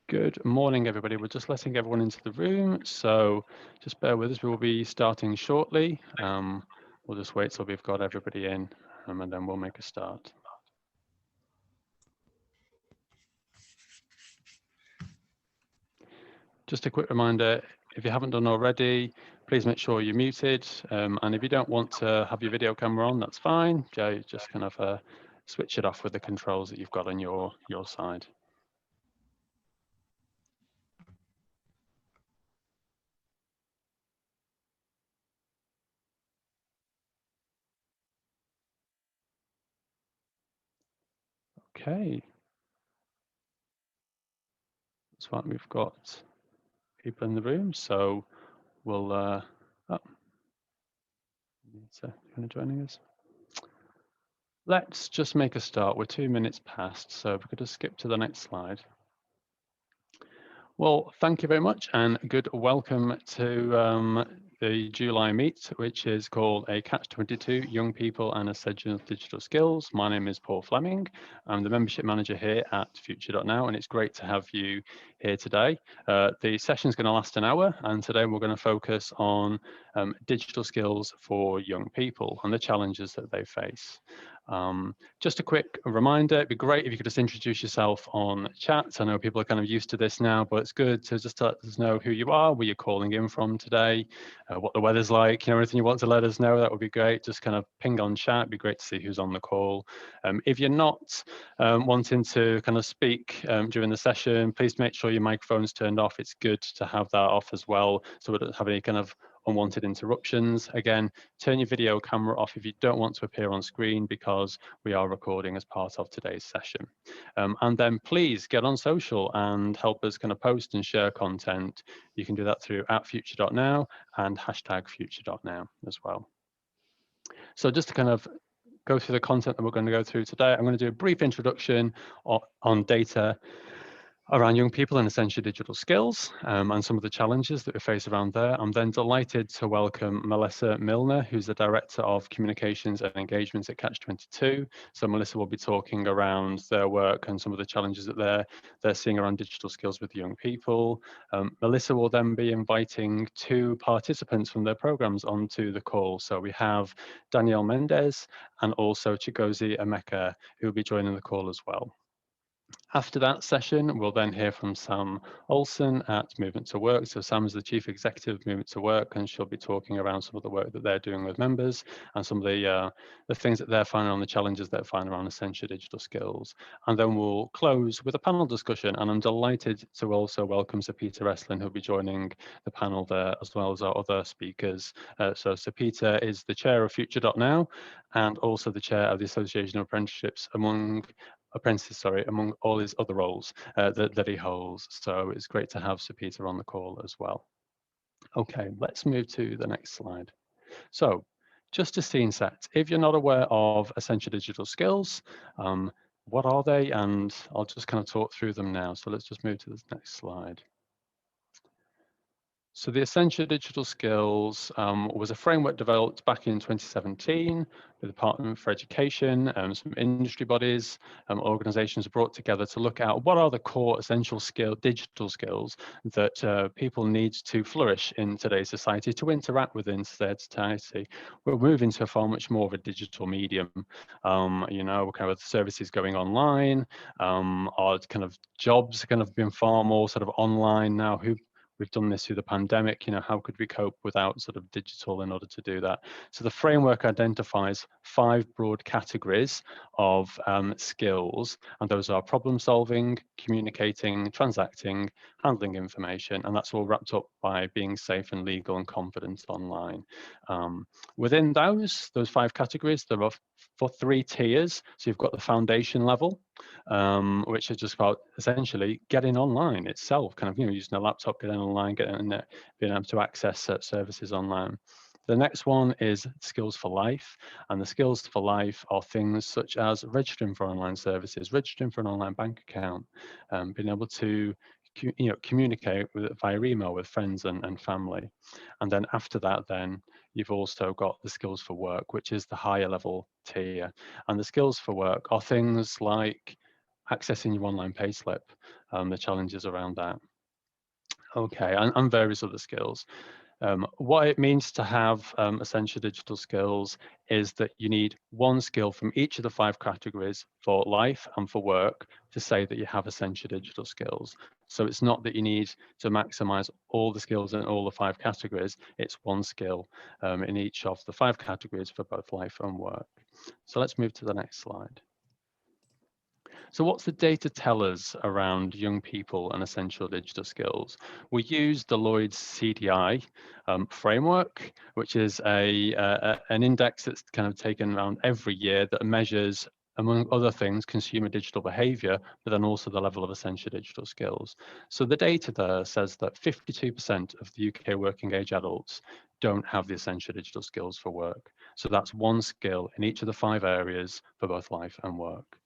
Good morning, everybody. We're just letting everyone into the room, so just bear with us. We will be starting shortly. We'll just wait till we've got everybody in, and then we'll make a start. Just a quick reminder, if you haven't done already, please make sure you're muted. And if you don't want to have your video camera on, that's fine. Just kind of switch it off with the controls that you've got on your side. Okay. That's fine. We've got people in the room, so we'll. Oh, kind of joining us. Let's just make a start. We're 2 minutes past, so if we could just skip to the next slide. Well, thank you very much and good welcome to the July meet, which is called a catch-22 Young People and Essential Digital Skills. My name is Paul Fleming. I'm the membership manager here at Future.now, and it's great to have you here today. The session is going to last an hour, and today we're going to focus on digital skills for young people and the challenges that they face. Just a quick reminder, it'd be great if you could just introduce yourself on chat. I know people are kind of used to this now, but it's good to just let us know who you are, where you're calling in from today, what the weather's like, anything you want to let us know, that would be great. Just kind of ping on chat, it'd be great to see who's on the call. If you're not wanting to kind of speak during the session, please make sure your microphone's turned off. It's good to have that off as well, so we don't have any kind of unwanted interruptions. Again, turn your video camera off if you don't want to appear on screen, because we are recording as part of today's session. And then please get on social and help us kind of post and share content. You can do that through @future.now and #future.now as well. So just to kind of go through the content that we're going to go through today, I'm going to do a brief introduction on data around young people and essential digital skills and some of the challenges that we face around there. I'm then delighted to welcome Melissa Milner, who's the Director of Communications and Engagements at catch-22. So Melissa will be talking around their work and some of the challenges that they're seeing around digital skills with young people. Melissa will then be inviting 2 participants from their programs onto the call. So we have Danielle Mendez and also Chigozie Emeka, who will be joining the call as well. After that session, we'll then hear from Sam Olsen at Movement to Work. So Sam is the Chief Executive of Movement to Work, and she'll be talking around some of the work that they're doing with members and some of the things that they're finding on the challenges they're finding around essential digital skills. And then we'll close with a panel discussion, and I'm delighted to also welcome Sir Peter Estlin, who'll be joining the panel there, as well as our other speakers. So Sir Peter is the chair of Future.now and also the chair of the Association of Apprenticeships among all his other roles that he holds. So it's great to have Sir Peter on the call as well. Okay, let's move to the next slide. So just a scene set. If you're not aware of essential digital skills, what are they? And I'll just kind of talk through them now. So let's just move to the next slide. So the Essential Digital Skills was a framework developed back in 2017 with the Department for Education, some industry bodies, organizations brought together to look at what are the core essential digital skills that people need to flourish in today's society, to interact within today's society. We're moving to a far much more of a digital medium. Kind of services going online, our kind of jobs kind of been far more sort of online now. We've done this through the pandemic, how could we cope without sort of digital in order to do that? So the framework identifies 5 broad categories of skills, and those are problem solving, communicating, transacting, handling information, and that's all wrapped up by being safe and legal and confident online. Within those 5 categories, there are 3 tiers. So you've got the foundation level, which is just about essentially getting online itself, kind of using a laptop, getting online, being able to access services online. The next one is skills for life, and the skills for life are things such as registering for online services, registering for an online bank account, being able to communicate via email with friends and family. And then after that, then you've also got the skills for work, which is the higher level tier. And the skills for work are things like accessing your online payslip, the challenges around that. Okay, and various other skills. What it means to have essential digital skills is that you need one skill from each of the 5 categories for life and for work to say that you have essential digital skills. So it's not that you need to maximize all the skills in all the 5 categories, it's one skill in each of the 5 categories for both life and work. So let's move to the next slide. So what's the data tell us around young people and essential digital skills? We use Deloitte's CDI framework, which is an index that's kind of taken around every year that measures, among other things, consumer digital behavior, but then also the level of essential digital skills. So the data there says that 52% of the UK working age adults don't have the essential digital skills for work. So that's one skill in each of the 5 areas for both life and work.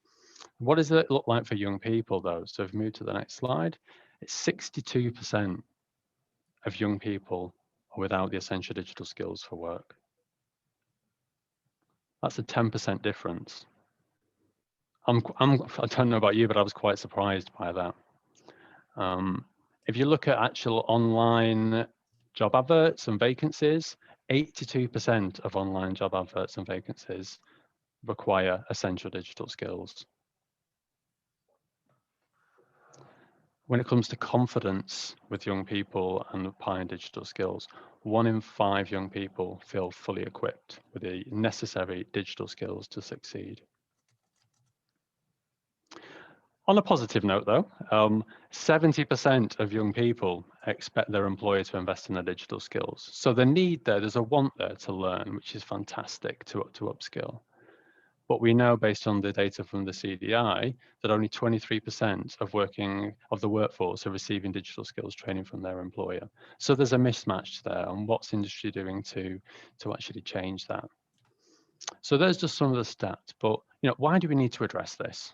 What does it look like for young people, though? So if we move to the next slide, it's 62% of young people are without the essential digital skills for work. That's a 10% difference. I don't know about you, but I was quite surprised by that. If you look at actual online job adverts and vacancies, 82% of online job adverts and vacancies require essential digital skills. When it comes to confidence with young people and applying digital skills, 1 in 5 young people feel fully equipped with the necessary digital skills to succeed. On a positive note, though, 70% of young people expect their employer to invest in their digital skills. So the need there, there's a want there to learn, which is fantastic to upskill. But we know, based on the data from the CDI, that only 23% of the workforce are receiving digital skills training from their employer. So there's a mismatch there, and what's industry doing to actually change that? So there's just some of the stats, but why do we need to address this?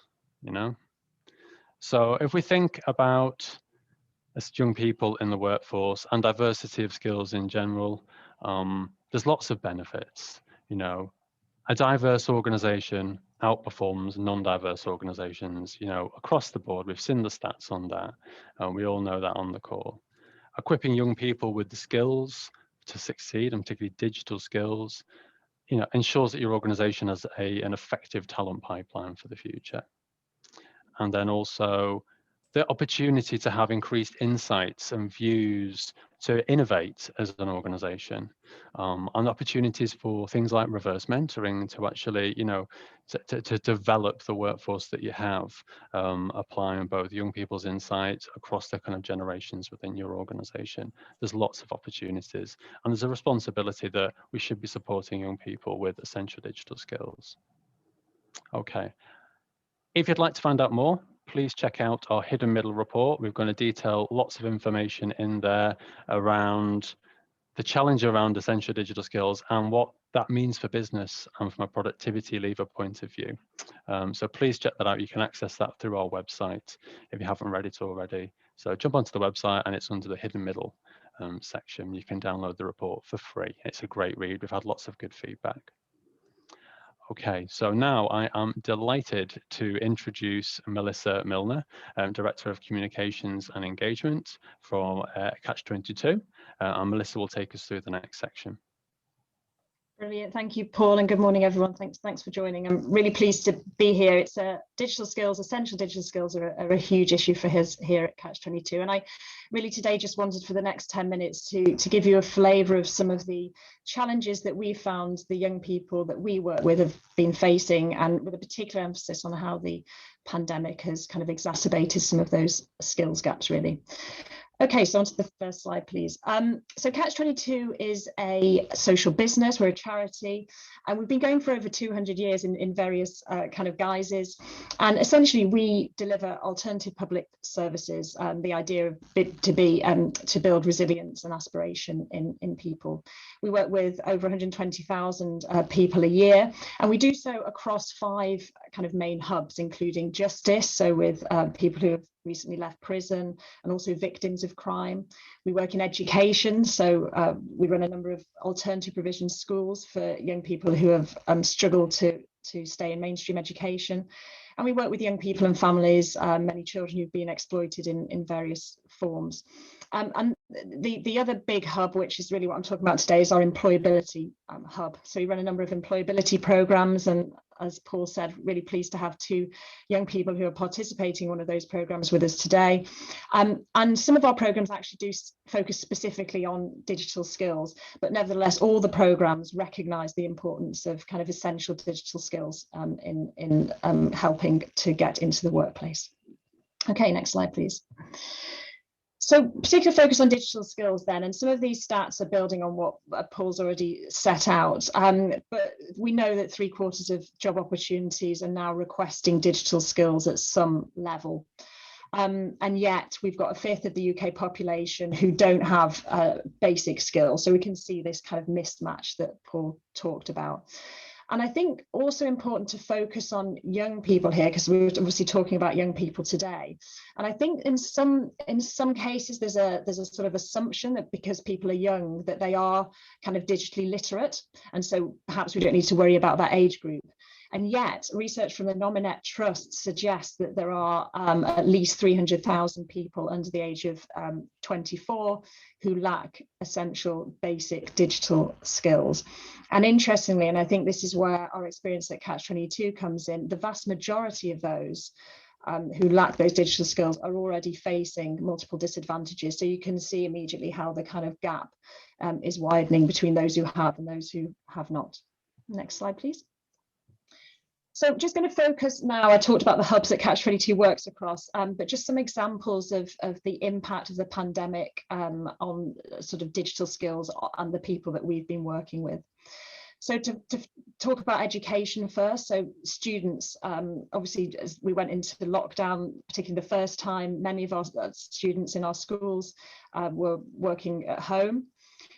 So if we think about as young people in the workforce and diversity of skills in general, there's lots of benefits. A diverse organization outperforms non-diverse organizations, across the board. We've seen the stats on that. We all know that on the call. Equipping young people with the skills to succeed, and particularly digital skills, ensures that your organization has an effective talent pipeline for the future. And then also the opportunity to have increased insights and views to innovate as an organization, and opportunities for things like reverse mentoring to actually, to develop the workforce that you have, applying both young people's insights across the kind of generations within your organization. There's lots of opportunities, and there's a responsibility that we should be supporting young people with essential digital skills. Okay. If you'd like to find out more, please check out our Hidden Middle report. We're going to detail lots of information in there around the challenge around essential digital skills and what that means for business and from a productivity lever point of view. So please check that out. You can access that through our website if you haven't read it already. So jump onto the website and it's under the Hidden Middle section. You can download the report for free. It's a great read. We've had lots of good feedback. Okay, so now I am delighted to introduce Melissa Milner, Director of Communications and Engagement from catch-22, and Melissa will take us through the next section. Brilliant, thank you, Paul, and good morning, everyone. Thanks for joining. I'm really pleased to be here. It's digital skills, essential digital skills are a huge issue for us here at Catch-22, and I really today just wanted for the next 10 minutes to give you a flavour of some of the challenges that we found the young people that we work with have been facing, and with a particular emphasis on how the pandemic has kind of exacerbated some of those skills gaps, really. Okay, so on to the first slide, please. So Catch-22 is a social business. We're a charity, and we've been going for over 200 years in various kind of guises. And essentially, we deliver alternative public services. The idea to build resilience and aspiration in people. We work with over 120,000 people a year, and we do so across 5 kind of main hubs, including justice, so with people who have recently left prison, and also victims of crime. We work in education, so we run a number of alternative provision schools for young people who have struggled to stay in mainstream education. And we work with young people and families, many children who've been exploited in various forms. And the other big hub, which is really what I'm talking about today, is our employability hub. So we run a number of employability programs, and as Paul said, really pleased to have 2 young people who are participating in one of those programs with us today. And some of our programs actually do focus specifically on digital skills, but nevertheless, all the programs recognise the importance of kind of essential digital skills in helping to get into the workplace. Okay, next slide, please. So particular focus on digital skills then, and some of these stats are building on what Paul's already set out, but we know that 3/4 of job opportunities are now requesting digital skills at some level. And yet we've got 1/5 of the UK population who don't have basic skills. So we can see this kind of mismatch that Paul talked about. And I think also important to focus on young people here, because we're obviously talking about young people today. And I think in some cases there's a sort of assumption that because people are young that they are kind of digitally literate, and so perhaps we don't need to worry about that age group. And yet, research from the Nominet Trust suggests that there are at least 300,000 people under the age of 24 who lack essential basic digital skills. And interestingly, and I think this is where our experience at catch-22 comes in, the vast majority of those who lack those digital skills are already facing multiple disadvantages. So you can see immediately how the kind of gap is widening between those who have and those who have not. Next slide, please. So just going to focus now, I talked about the hubs that catch-22 works across, but just some examples of the impact of the pandemic on sort of digital skills and the people that we've been working with. So to talk about education first, so students, obviously as we went into the lockdown, particularly the first time, many of our students in our schools were working at home.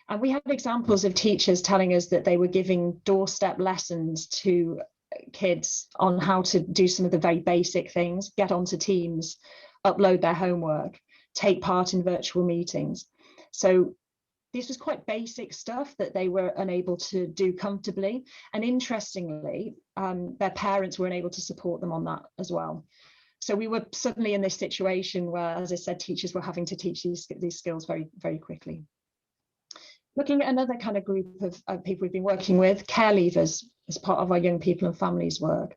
And we had examples of teachers telling us that they were giving doorstep lessons to kids on how to do some of the very basic things, get onto Teams, upload their homework, take part in virtual meetings. So this was quite basic stuff that they were unable to do comfortably. And interestingly, their parents were unable to support them on that as well. So we were suddenly in this situation where, as I said, teachers were having to teach these skills very, very quickly. Looking at another kind of group of people we've been working with, care leavers, as part of our young people and families work.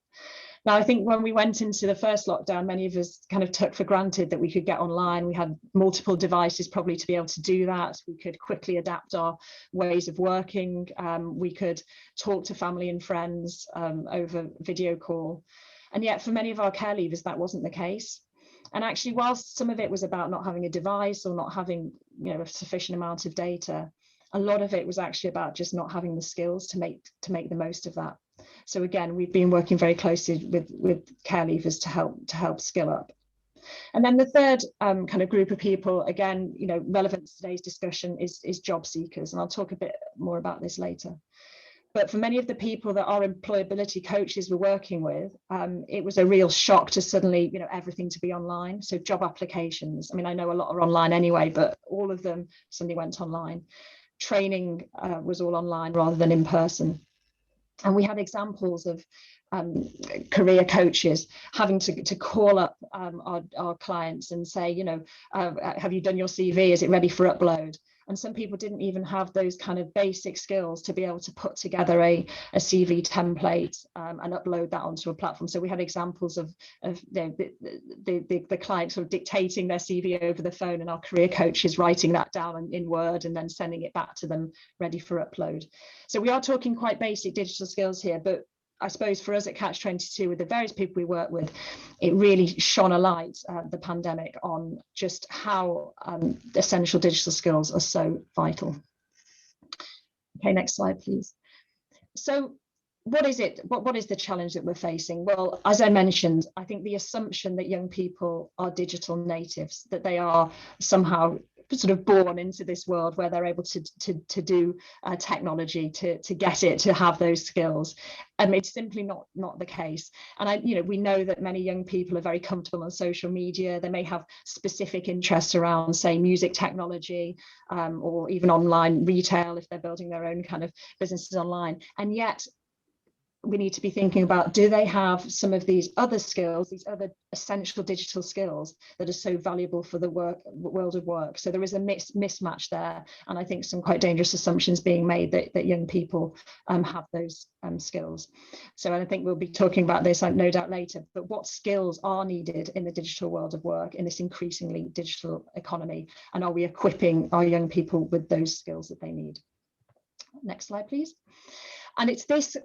Now, I think when we went into the first lockdown, many of us kind of took for granted that we could get online. We had multiple devices probably to be able to do that. We could quickly adapt our ways of working. We could talk to family and friends over video call. And yet for many of our care leavers, that wasn't the case. And actually, whilst some of it was about not having a device or not having, a sufficient amount of data, a lot of it was actually about just not having the skills to make the most of that. So again, we've been working very closely with care leavers to help skill up. And then the third kind of group of people, again, relevant to today's discussion is job seekers, and I'll talk a bit more about this later. But for many of the people that our employability coaches were working with, it was a real shock to suddenly, everything to be online. So job applications, I mean, I know a lot are online anyway, but all of them suddenly went online. Training was all online rather than in person. And we had examples of career coaches having to call up our clients and say, have you done your CV? Is it ready for upload? And some people didn't even have those kind of basic skills to be able to put together a CV template and upload that onto a platform. So we had examples of the client sort of dictating their CV over the phone and our career coaches writing that down in Word and then sending it back to them ready for upload. So we are talking quite basic digital skills here, but I suppose for us at catch-22, with the various people we work with, it really shone a light, the pandemic, on just how essential digital skills are so vital. Okay, next slide, please. So what is it? What is the challenge that we're facing? Well, as I mentioned, I think the assumption that young people are digital natives, that they are somehow sort of born into this world where they're able to do technology, to get it, to have those skills. It's simply not the case. And we know that many young people are very comfortable on social media. They may have specific interests around, say, music technology, or even online retail if they're building their own kind of businesses online. And yet we need to be thinking about, do they have some of these other skills, these other essential digital skills that are so valuable for the world of work? So there is a mismatch there, and I think some quite dangerous assumptions being made that young people have those skills. So I think we'll be talking about this, no doubt, later, but what skills are needed in the digital world of work in this increasingly digital economy, and are we equipping our young people with those skills that they need? Next slide, please. And it's this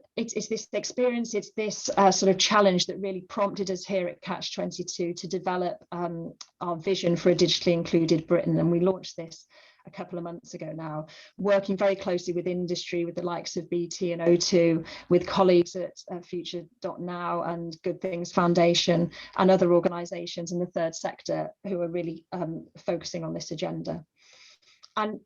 experience, it's this sort of challenge that really prompted us here at catch-22 to develop our vision for a digitally included Britain. And we launched this a couple of months ago now, working very closely with industry, with the likes of BT and O2, with colleagues at Future.now and Good Things Foundation and other organisations in the third sector who are really focusing on this agenda. And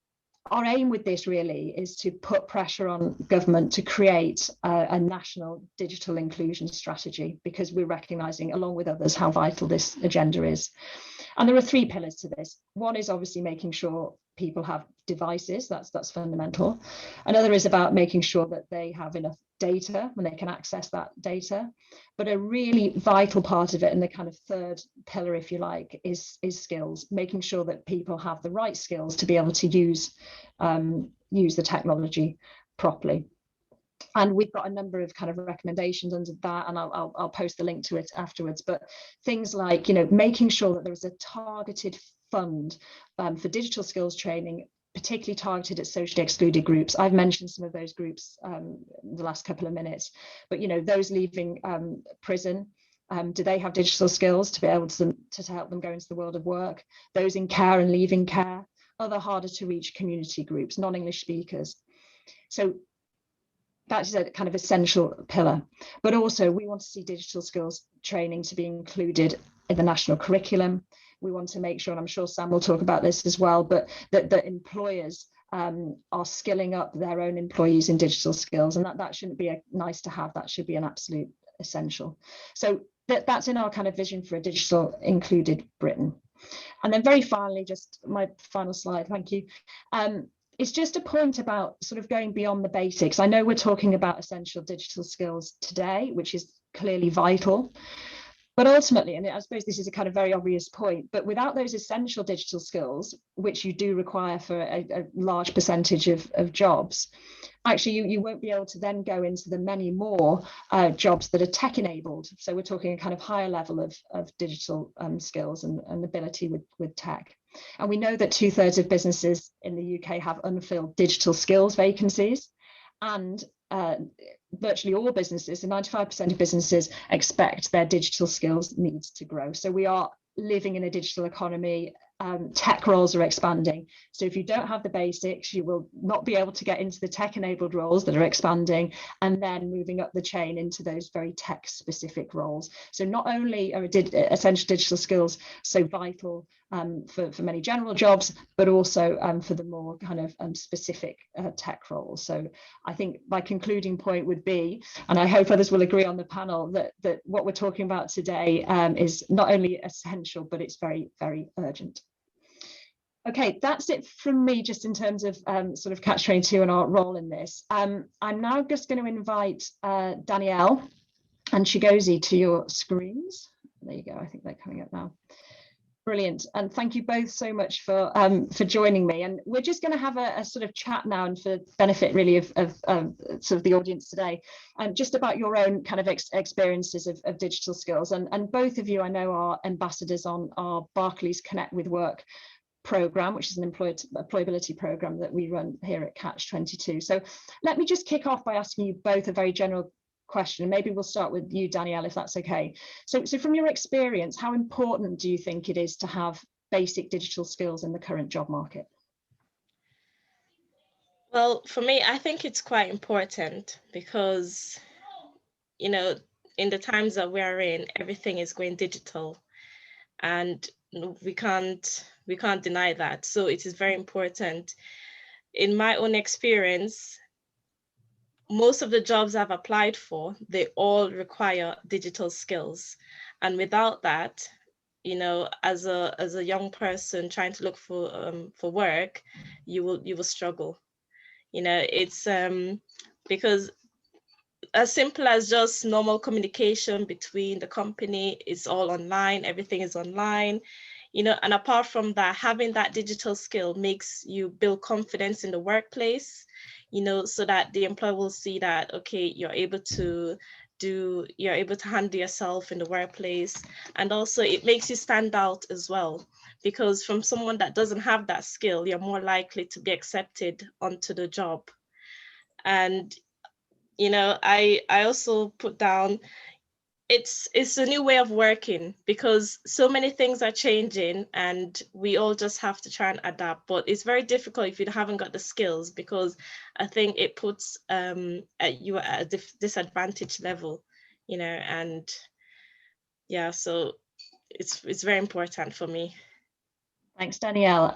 our aim with this really is to put pressure on government to create a national digital inclusion strategy, because we're recognising, along with others, how vital this agenda is. And there are three pillars to this. One is obviously making sure people have devices, that's fundamental. Another is about making sure that they have enough data when they can access that data. But a really vital part of it, and the kind of third pillar, if you like, is skills, making sure that people have the right skills to be able to use the technology properly. And we've got a number of kind of recommendations under that, and I'll post the link to it afterwards. But things like, making sure that there is a targeted fund for digital skills training, particularly targeted at socially excluded groups. I've mentioned some of those groups the last couple of minutes, but those leaving prison, do they have digital skills to be able to help them go into the world of work? Those in care and leaving care, other harder to reach community groups, non-English speakers. So that is a kind of essential pillar. But also we want to see digital skills training to be included in the national curriculum. We want to make sure, and I'm sure Sam will talk about this as well, but that employers are skilling up their own employees in digital skills, and that shouldn't be a nice to have, that should be an absolute essential. So that's in our kind of vision for a digital included Britain. And then very finally, just my final slide, thank you. It's just a point about sort of going beyond the basics. I know we're talking about essential digital skills today, which is clearly vital. But ultimately, and I suppose this is a kind of very obvious point, but without those essential digital skills, which you do require for a large percentage of jobs, actually you won't be able to then go into the many more jobs that are tech enabled. So we're talking a kind of higher level of digital skills and ability with tech. And we know that 2/3 of businesses in the UK have unfilled digital skills vacancies, and virtually all businesses, so 95% of businesses, expect their digital skills needs to grow. So we are living in a digital economy. Tech roles are expanding. So if you don't have the basics, you will not be able to get into the tech-enabled roles that are expanding, and then moving up the chain into those very tech-specific roles. So not only are essential digital skills so vital for many general jobs, but also for the more kind of specific tech roles. So I think my concluding point would be, and I hope others will agree on the panel, that what we're talking about today is not only essential, but it's very, very urgent. Okay, that's it from me, just in terms of sort of catch-22 and our role in this. I'm now just going to invite Danielle and Chigozie to your screens. There you go, I think they're coming up now. Brilliant, and thank you both so much for joining me. And we're just going to have a sort of chat now, and for benefit really of sort of the audience today, and just about your own kind of experiences of digital skills. And both of you, I know, are ambassadors on our Barclays Connect with Work program, which is an employability program that we run here at catch-22. So let me just kick off by asking you both a very general question. Maybe we'll start with you, Danielle, if that's okay. So from your experience, how important do you think it is to have basic digital skills in the current job market? Well, for me, I think it's quite important because, in the times that we're in, everything is going digital, and we can't deny that. So it is very important. In my own experience, most of the jobs I've applied for, they all require digital skills. And without that, as a young person trying to look for work, you will struggle. It's because as simple as just normal communication between the company. It's all online, everything is online, and apart from that, having that digital skill makes you build confidence in the workplace, so that the employer will see that, okay, you're able to handle yourself in the workplace. And also it makes you stand out as well, because from someone that doesn't have that skill, you're more likely to be accepted onto the job. And I also put down, it's a new way of working, because so many things are changing and we all just have to try and adapt. But it's very difficult if you haven't got the skills, because I think it puts you at a disadvantage level, and yeah, so it's very important for me. Thanks, Danielle.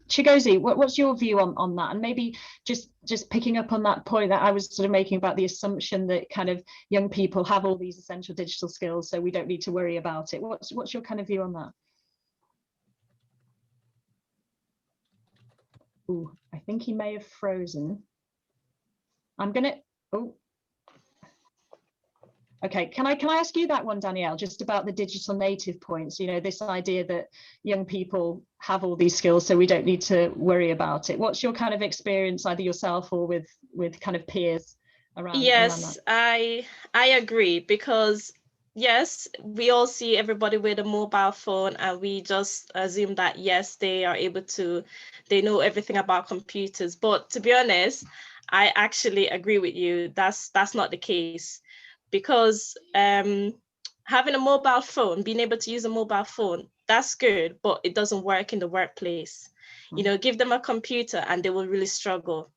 Chigozie, what's your view on that? And maybe just picking up on that point that I was sort of making about the assumption that kind of young people have all these essential digital skills, so we don't need to worry about it. What's your kind of view on that? Ooh, I think he may have frozen. Okay, can I ask you that one, Danielle, just about the digital native points, this idea that young people have all these skills, so we don't need to worry about it. What's your kind of experience, either yourself or with kind of peers around Yes, that? I agree, because yes, we all see everybody with a mobile phone and we just assume that, yes, they know everything about computers. But to be honest, I actually agree with you. That's not the case, because having a mobile phone, being able to use a mobile phone, that's good, but it doesn't work in the workplace. Give them a computer and they will really struggle.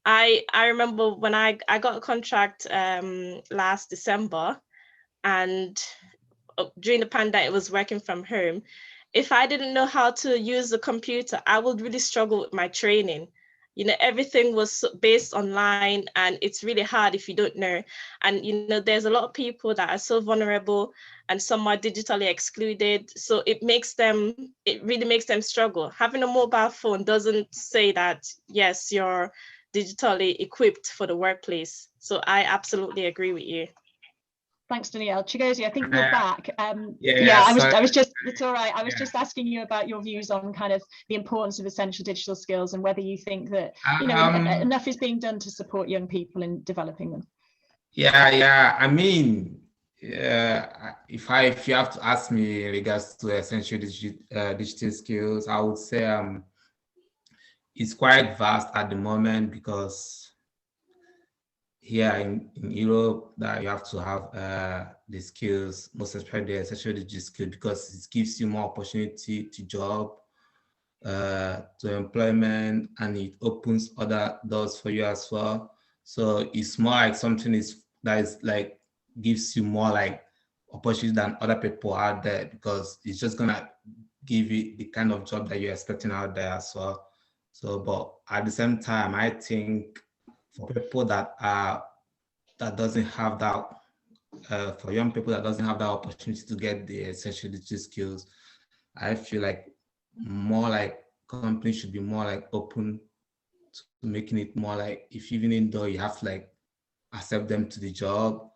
I remember when I got a contract last December, and during the pandemic, it was working from home. If I didn't know how to use the computer, I would really struggle with my training. Everything was based online, and it's really hard if you don't know. And there's a lot of people that are so vulnerable, and some are digitally excluded. So it really makes them struggle. Having a mobile phone doesn't say that, yes, you're digitally equipped for the workplace. So I absolutely agree with you. Thanks, Danielle. Chigozie, I think you're back. Yeah, I was just, it's all right. I was just asking you about your views on kind of the importance of essential digital skills, and whether you think that, enough is being done to support young people in developing them. Yeah. I mean, if you have to ask me in regards to essential digital skills, I would say it's quite vast at the moment, because here in Europe, that you have to have the skills, most especially the essential digital skills, because it gives you more opportunity to job, to employment, and it opens other doors for you as well. So it's more like something that is like gives you more like opportunity than other people out there, because it's just gonna give you the kind of job that you're expecting out there as well. So, but at the same time, I think for people that doesn't have that, for young people that doesn't have that opportunity to get the essential digital skills, I feel like more like companies should be more like open to making it more like, if even though you have to like accept them to the job,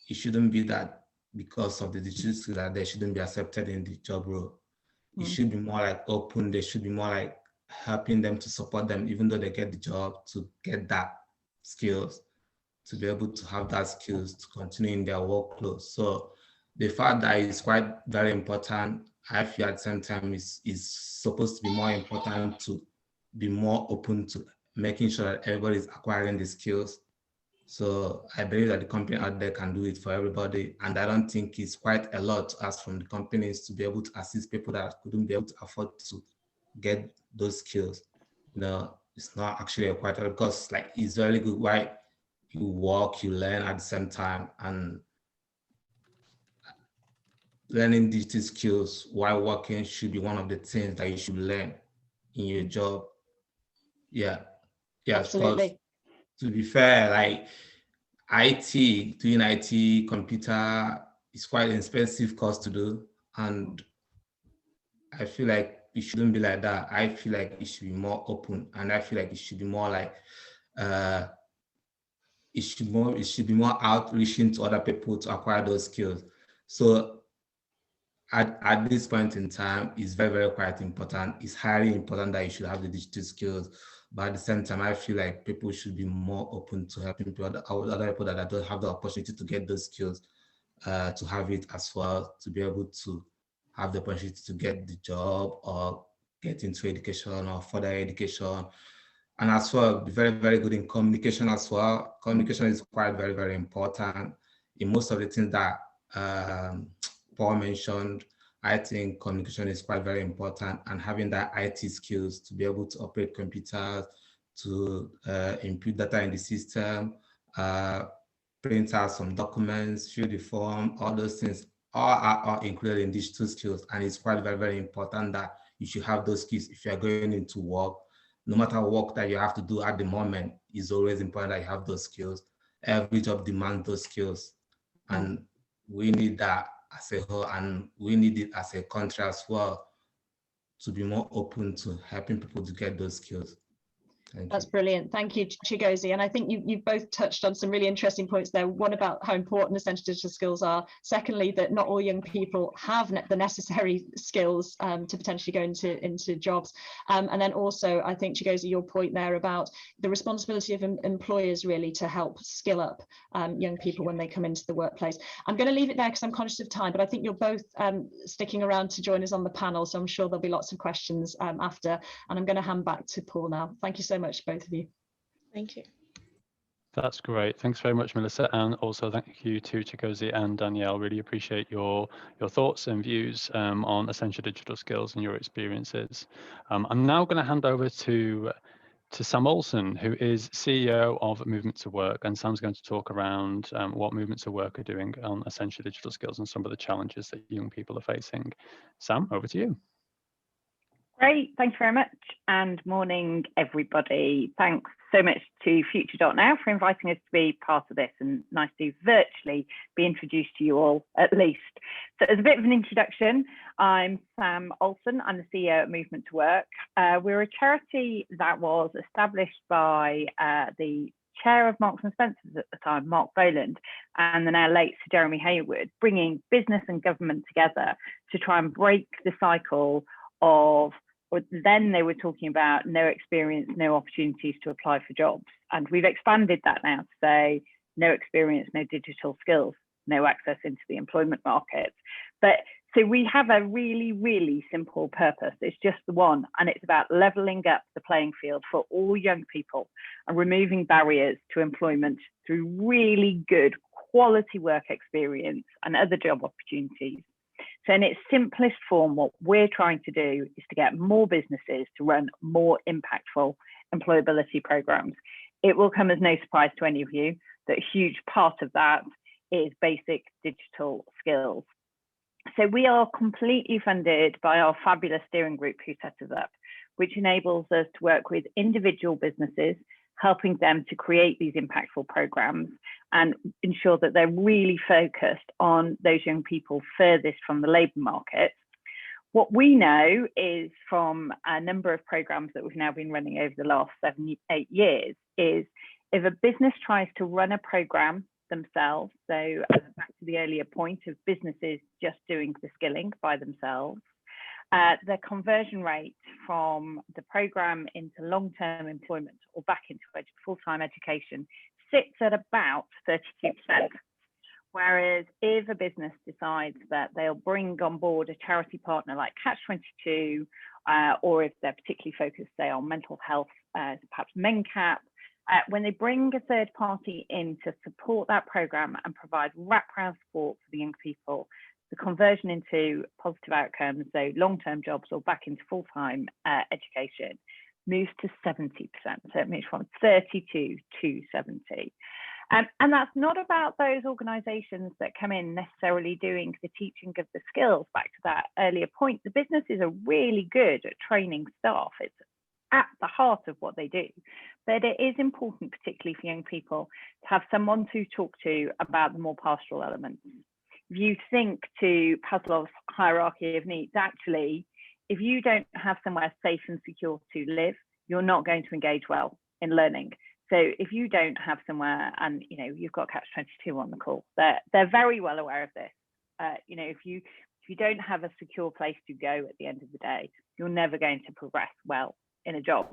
it shouldn't be that because of the digital skills that they shouldn't be accepted in the job role. It should be more like open. They should be more like helping them to support them, even though they get the job, to get that skills, to be able to have that skills to continue in their workload. So the fact that it's quite very important, I feel at the same time is supposed to be more important to be more open to making sure that everybody is acquiring the skills. So I believe that the company out there can do it for everybody. And I don't think it's quite a lot to ask from the companies to be able to assist people that couldn't be able to afford to get those skills. It's not actually quite a lot, because like it's very good. Why you work, you learn at the same time, and learning digital skills while working should be one of the things that you should learn in your job. Yeah. Absolutely. To be fair, like doing IT, computer is quite an expensive course to do. And I feel like it shouldn't be like that. I feel like it should be more open, and I feel like it should be more like it should be more outreaching to other people to acquire those skills. So at this point in time, it's very, very quite important. It's highly important that you should have the digital skills. But at the same time, I feel like people should be more open to helping people, other people that don't have the opportunity to get those skills, to have it as well, to be able to have the opportunity to get the job or get into education or further education. And as well, be very, very good in communication as well. Communication is quite very, very important in most of the things that Paul mentioned. I think communication is quite very important, and having that IT skills to be able to operate computers, to input data in the system, print out some documents, fill the form, all those things are included in digital skills. And it's quite very, very important that you should have those skills if you're going into work. No matter what that you have to do at the moment, it's always important that you have those skills. Every job demands those skills. And we need that as a whole, and we need it as a country as well, to be more open to helping people to get those skills. That's brilliant. Thank you, Chigozie. And I think you've both touched on some really interesting points there. One, about how important essential digital skills are. Secondly, that not all young people have the necessary skills to potentially go into jobs. And then also, I think, Chigozie, your point there about the responsibility of employers really to help skill up young people when they come into the workplace. I'm going to leave it there because I'm conscious of time, but I think you're both sticking around to join us on the panel. So I'm sure there'll be lots of questions after. And I'm going to hand back to Paul now. Thank you so much, both of you. Thank you. That's great. Thanks very much, Melissa. And also thank you to Chigozie and Danielle. Really appreciate your thoughts and views on essential digital skills and your experiences. I'm now going to hand over to Sam Olsen, who is CEO of Movement to Work. And Sam's going to talk around what Movement to Work are doing on essential digital skills and some of the challenges that young people are facing. Sam, over to you. Great, thanks very much, and morning everybody. Thanks so much to Future.now for inviting us to be part of this, and nice to virtually be introduced to you all at least. So as a bit of an introduction, I'm Sam Olsen. I'm the CEO at Movement to Work. We're a charity that was established by the chair of Marks and Spencer's at the time, Mark Boland, and the now late Sir Jeremy Hayward, bringing business and government together to try and break the cycle of, or then they were talking about no experience, no opportunities to apply for jobs. And we've expanded that now to say no experience, no digital skills, no access into the employment market. But so we have a really, really simple purpose. It's just the one, and it's about leveling up the playing field for all young people and removing barriers to employment through really good quality work experience and other job opportunities. So in its simplest form, what we're trying to do is to get more businesses to run more impactful employability programs. It will come as no surprise to any of you that a huge part of that is basic digital skills. So we are completely funded by our fabulous steering group who set us up, which enables us to work with individual businesses, helping them to create these impactful programs and ensure that they're really focused on those young people furthest from the labour market. What we know is from a number of programs that we've now been running over the last 7-8 years is if a business tries to run a program themselves, so back to the earlier point of businesses just doing the skilling by themselves, the conversion rate from the program into long-term employment or back into full-time education sits at about 32%. Whereas if a business decides that they'll bring on board a charity partner like catch-22, or if they're particularly focused, say, on mental health, perhaps MenCap, when they bring a third party in to support that program and provide wraparound support for the young people, the conversion into positive outcomes, so long-term jobs or back into full-time education, moves to 70%. So it moves from 32 to 70. And that's not about those organisations that come in necessarily doing the teaching of the skills. Back to that earlier point, the businesses are really good at training staff. It's at the heart of what they do. But it is important, particularly for young people, to have someone to talk to about the more pastoral elements. If you think to Maslow's hierarchy of needs, actually, if you don't have somewhere safe and secure to live, you're not going to engage well in learning. So if you don't have somewhere, and you've got catch-22 on the call, they're very well aware of this. If you don't have a secure place to go at the end of the day, you're never going to progress well in a job.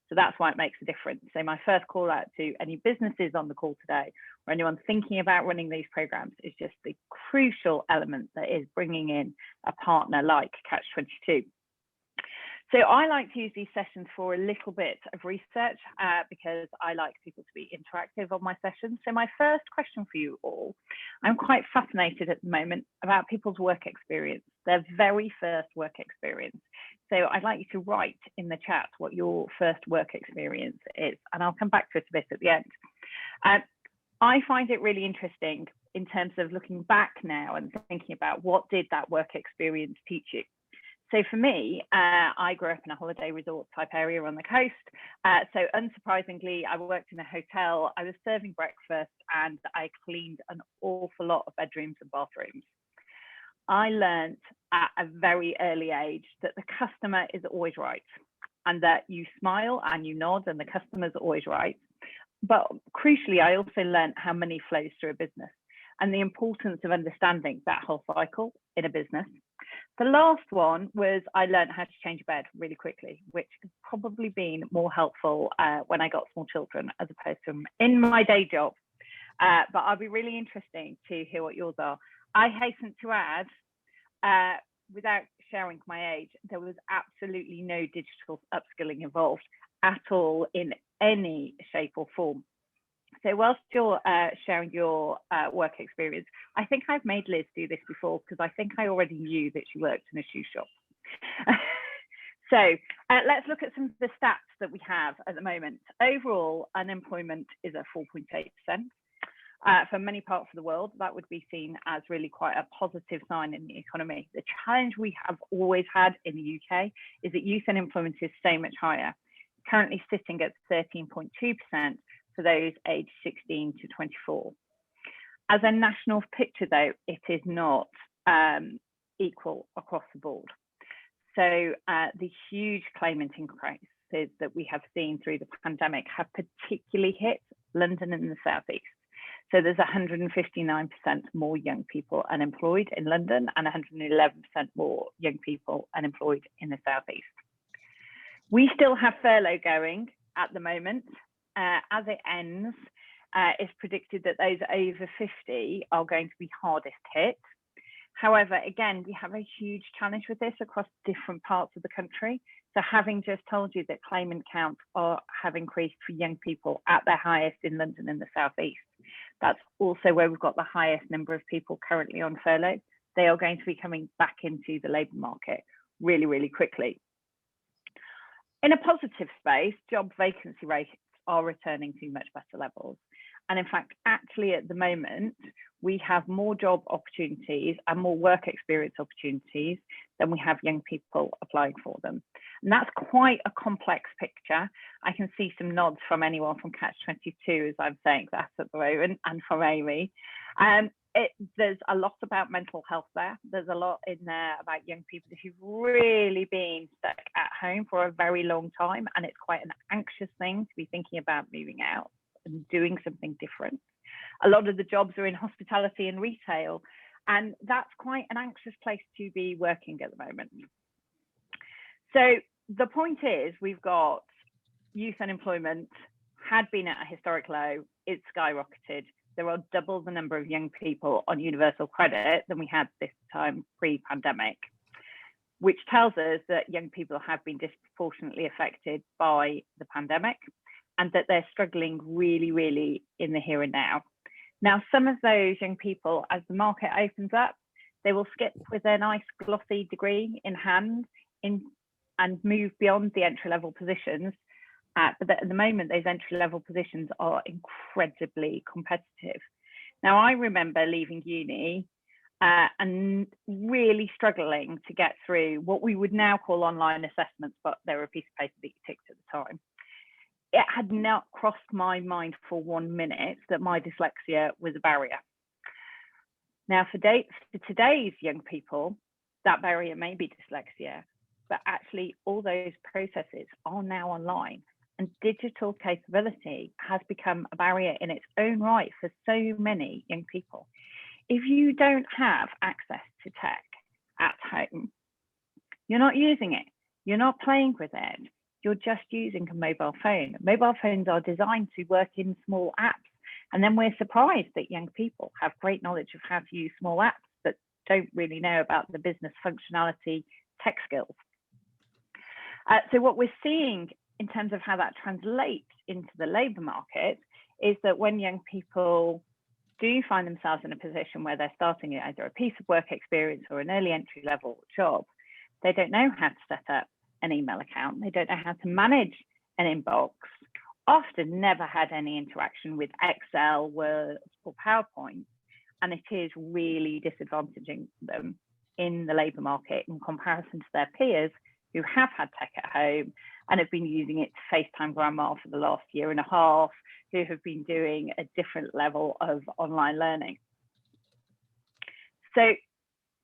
So that's why it makes a difference. So my first call out to any businesses on the call today, or anyone thinking about running these programs, is just the crucial element that is bringing in a partner like catch-22. So I like to use these sessions for a little bit of research because I like people to be interactive on my sessions. So my first question for you all, I'm quite fascinated at the moment about people's work experience, their very first work experience. So I'd like you to write in the chat what your first work experience is, and I'll come back to it a bit at the end. I find it really interesting in terms of looking back now and thinking about what did that work experience teach you. So for me, I grew up in a holiday resort type area on the coast. So unsurprisingly, I worked in a hotel, I was serving breakfast, and I cleaned an awful lot of bedrooms and bathrooms. I learned at a very early age that the customer is always right, and that you smile and you nod and the customer's always right. But crucially, I also learned how money flows through a business and the importance of understanding that whole cycle in a business. The last one was I learned how to change a bed really quickly, which has probably been more helpful when I got small children as opposed to in my day job. But I'll be really interesting to hear what yours are. I hasten to add, without sharing my age, there was absolutely no digital upskilling involved at all in any shape or form. So whilst you're sharing your work experience, I think I've made Liz do this before because I think I already knew that she worked in a shoe shop. So let's look at some of the stats that we have at the moment. Overall, unemployment is at 4.8%. For many parts of the world, that would be seen as really quite a positive sign in the economy. The challenge we have always had in the UK is that youth unemployment is so much higher, currently sitting at 13.2%. for those aged 16 to 24. As a national picture, though, it is not equal across the board. So the huge claimant increases that we have seen through the pandemic have particularly hit London and the Southeast. So there's 159% more young people unemployed in London and 111% more young people unemployed in the Southeast. We still have furlough going at the moment. As it ends, it's predicted that those over 50 are going to be hardest hit. However, again, we have a huge challenge with this across different parts of the country. So having just told you that claimant counts have increased for young people at their highest in London and the Southeast, that's also where we've got the highest number of people currently on furlough. They are going to be coming back into the labour market really, really quickly. In a positive space, job vacancy rates are returning to much better levels. And in fact, actually at the moment, we have more job opportunities and more work experience opportunities than we have young people applying for them. And that's quite a complex picture. I can see some nods from anyone from catch-22 as I'm saying that at the moment, and from Amy. There's a lot about mental health there. There's a lot in there about young people who've really been stuck at home for a very long time, and it's quite an anxious thing to be thinking about moving out and doing something different. A lot of the jobs are in hospitality and retail, and that's quite an anxious place to be working at the moment. So the point is, we've got youth unemployment had been at a historic low, it's skyrocketed. There are double the number of young people on universal credit than we had this time pre-pandemic, which tells us that young people have been disproportionately affected by the pandemic and that they're struggling really, really in the here and now. Now, some of those young people, as the market opens up, they will skip with a nice glossy degree in hand and move beyond the entry-level positions. But at the moment, those entry-level positions are incredibly competitive. Now, I remember leaving uni and really struggling to get through what we would now call online assessments, but they were a piece of paper that you ticked at the time. It had not crossed my mind for 1 minute that my dyslexia was a barrier. Now, for today's young people, that barrier may be dyslexia, but actually all those processes are now online. and digital capability has become a barrier in its own right for so many young people. If you don't have access to tech at home, you're not using it, you're not playing with it, you're just using a mobile phone. Mobile phones are designed to work in small apps, and then we're surprised that young people have great knowledge of how to use small apps but don't really know about the business functionality tech skills. So what we're seeing in terms of how that translates into the labour market is that when young people do find themselves in a position where they're starting either a piece of work experience or an early entry level job, they don't know how to set up an email account, they don't know how to manage an inbox, often never had any interaction with Excel, Word or PowerPoint, and it is really disadvantaging them in the labour market in comparison to their peers who have had tech at home and have been using it to FaceTime grandma for the last year and a half, who have been doing a different level of online learning. So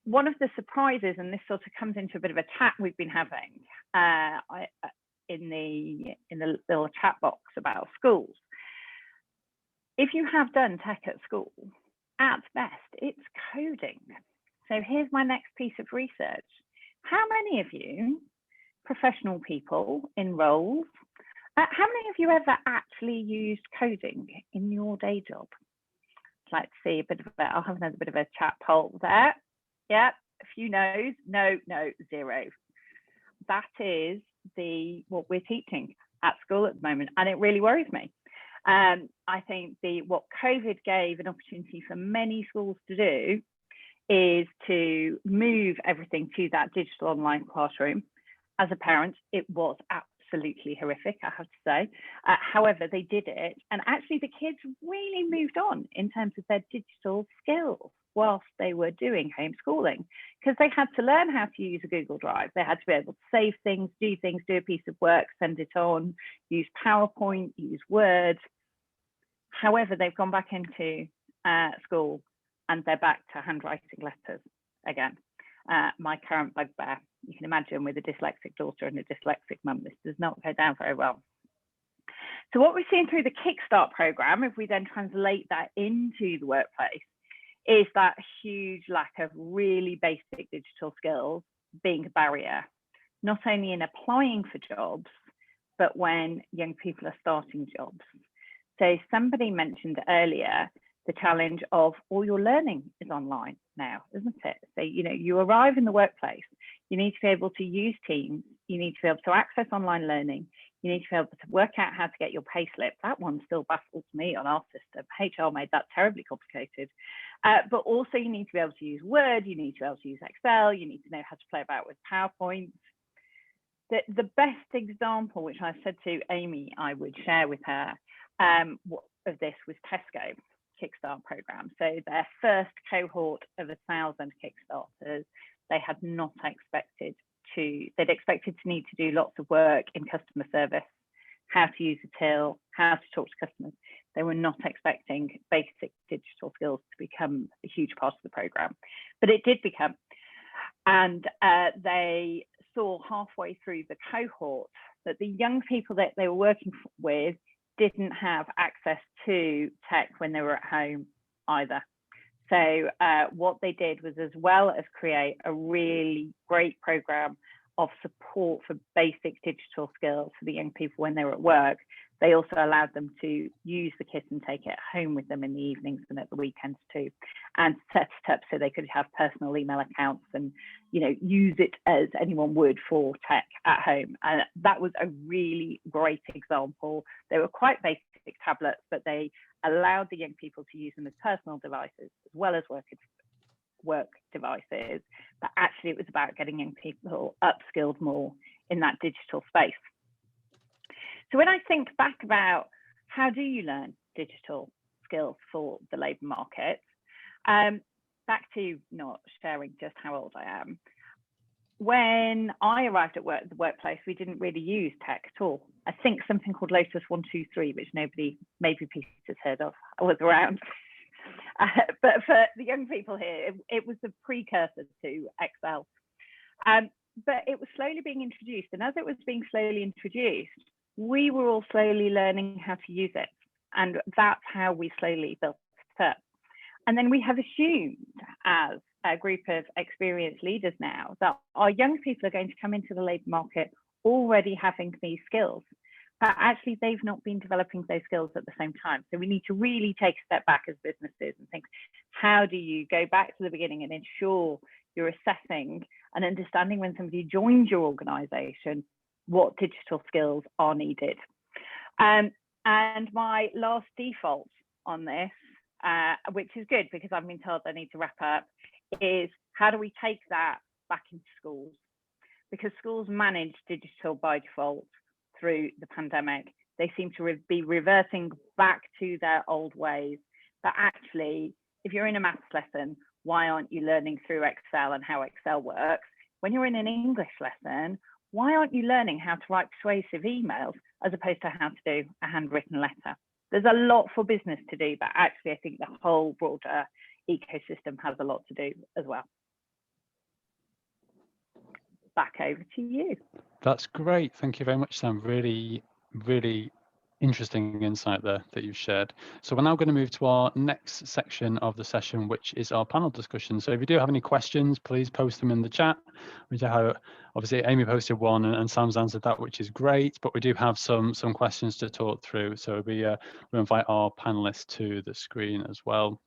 one of the surprises, and this sort of comes into a bit of a chat we've been having in the little chat box about schools. If you have done tech at school, at best, it's coding. So here's my next piece of research. How many of you, professional people in roles, how many of you ever actually used coding in your day job? I'd like to see a bit of a, I'll have another bit of a chat poll there. Yeah, a few no's, no, 0. That is what we're teaching at school at the moment, and it really worries me. I think what COVID gave an opportunity for many schools to do is to move everything to that digital online classroom. As a parent, it was absolutely horrific, I have to say. However, they did it, and actually the kids really moved on in terms of their digital skills whilst they were doing homeschooling, because they had to learn how to use a Google Drive. They had to be able to save things, do a piece of work, send it on, use PowerPoint, use Word. However, they've gone back into school and they're back to handwriting letters again. My current bugbear, you can imagine, with a dyslexic daughter and a dyslexic mum, this does not go down very well. So what we're seeing through the Kickstart program, if we then translate that into the workplace, is that huge lack of really basic digital skills being a barrier, not only in applying for jobs, but when young people are starting jobs. So somebody mentioned earlier the challenge of all your learning is online now, isn't it? So, you arrive in the workplace, you need to be able to use Teams, you need to be able to access online learning, you need to be able to work out how to get your pay slip. That one still baffles me on our system. HR made that terribly complicated. But also you need to be able to use Word, you need to be able to use Excel, you need to know how to play about with PowerPoint. The best example, which I said to Amy I would share with her of this, was Tesco Kickstart program. So their first cohort of 1,000 Kickstarters, they had not expected they'd expected to need to do lots of work in customer service, how to use a till, how to talk to customers. They were not expecting basic digital skills to become a huge part of the program, but it did become. And they saw halfway through the cohort that the young people that they were working with didn't have access to tech when they were at home either. So what they did was, as well as create a really great program of support for basic digital skills for the young people when they were at work, they also allowed them to use the kit and take it home with them in the evenings and at the weekends too, and set it up so they could have personal email accounts and use it as anyone would for tech at home. And that was a really great example. They were quite basic tablets, but they allowed the young people to use them as personal devices as well as work devices. But actually it was about getting young people upskilled more in that digital space. So when I think back about how do you learn digital skills for the labour market, back to not sharing just how old I am. When I arrived at the workplace, we didn't really use tech at all. I think something called Lotus 123, which maybe Peter has heard of, was around. But for the young people here, it was the precursor to Excel. But it was slowly being introduced. And as it was being slowly introduced, we were all slowly learning how to use it. And that's how we slowly built it up. And then we have assumed, as a group of experienced leaders now, that our young people are going to come into the labour market already having these skills. But actually, they've not been developing those skills at the same time. So we need to really take a step back as businesses and think, how do you go back to the beginning and ensure you're assessing and understanding when somebody joins your organisation what digital skills are needed. And my last default on this, which is good because I've been told I need to wrap up, is how do we take that back into schools? Because schools manage digital by default through the pandemic. They seem to be reverting back to their old ways. But actually, if you're in a maths lesson, why aren't you learning through Excel and how Excel works? When you're in an English lesson, why aren't you learning how to write persuasive emails as opposed to how to do a handwritten letter? There's a lot for business to do, but actually I think the whole broader ecosystem has a lot to do as well. Back over to you. That's great. Thank you very much, Sam. Really, really interesting insight there that you've shared. So we're now going to move to our next section of the session, which is our panel discussion. So if you do have any questions, please post them in the chat. We do have, obviously Amy posted one and Sam's answered that, which is great, but we do have some questions to talk through. So we'll invite our panelists to the screen as well.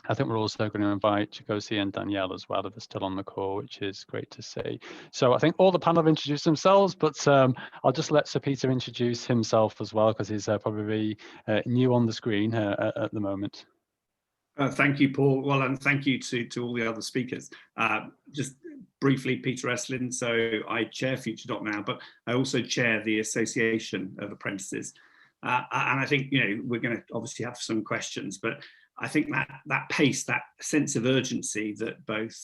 I think we're also going to invite Chigosi and Danielle as well, if they're still on the call, which is great to see. So I think all the panel have introduced themselves, but I'll just let Sir Peter introduce himself as well, because he's probably new on the screen at the moment. Thank you, Paul. Well, and thank you to all the other speakers. Just briefly, Peter Eslin. So I chair Future.now, but I also chair the Association of Apprentices. And I think, we're going to obviously have some questions, but I think that pace, that sense of urgency that both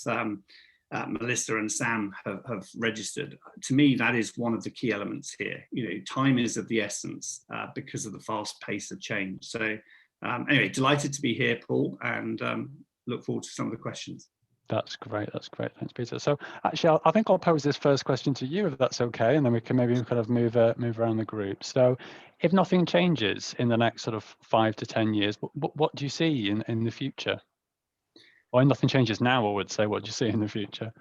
Melissa and Sam have registered, to me, that is one of the key elements here. Time is of the essence because of the fast pace of change. So anyway, delighted to be here, Paul, and look forward to some of the questions. That's great. That's great. Thanks, Peter. So actually, I think I'll pose this first question to you, if that's okay, and then we can maybe kind of move around the group. So if nothing changes in the next sort of 5 to 10 years, what do you see in the future? Or if nothing changes now, I would say, what do you see in the future?